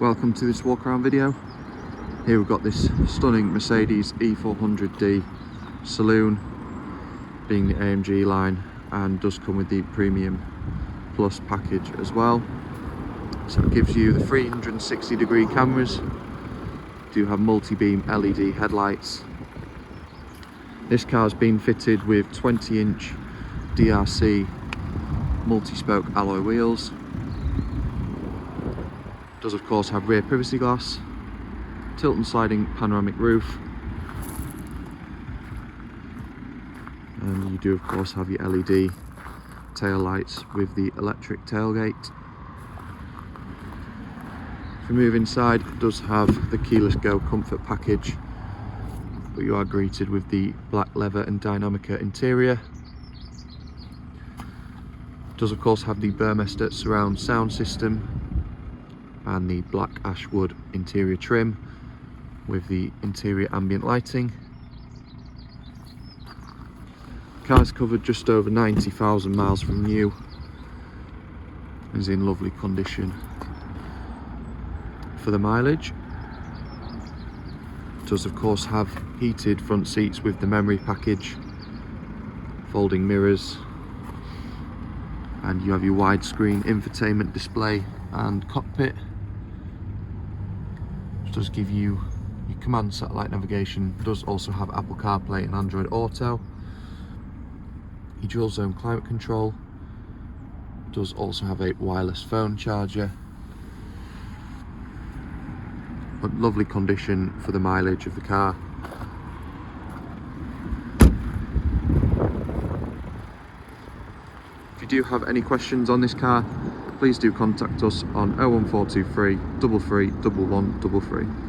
Welcome to this walk around video. Here we've got this stunning Mercedes E400d saloon, being the AMG line, and does come with the Premium Plus package as well. So it gives you the 360-degree cameras, do have multi-beam LED headlights. This car's been fitted with 20-inch DRC multi-spoke alloy wheels. Does of course have rear privacy glass, tilt and sliding panoramic roof, and you do of course have your LED tail lights with the electric tailgate. If you move inside, it does have the keyless go comfort package, but you are greeted with the black leather and dinamica interior. It does of course have the Burmester surround sound system and the black ashwood interior trim with the interior ambient lighting. The car's covered just over 90,000 miles from new and is in lovely condition for the mileage. It does of course have heated front seats with the memory package, folding mirrors, and you have your widescreen infotainment display and cockpit. It does give you your Comand satellite navigation. It does also have Apple CarPlay and Android Auto. Your dual zone climate control. It does also have a wireless phone charger. But lovely condition for the mileage of the car. If you do have any questions on this car, please do contact us on 01423 33 1133.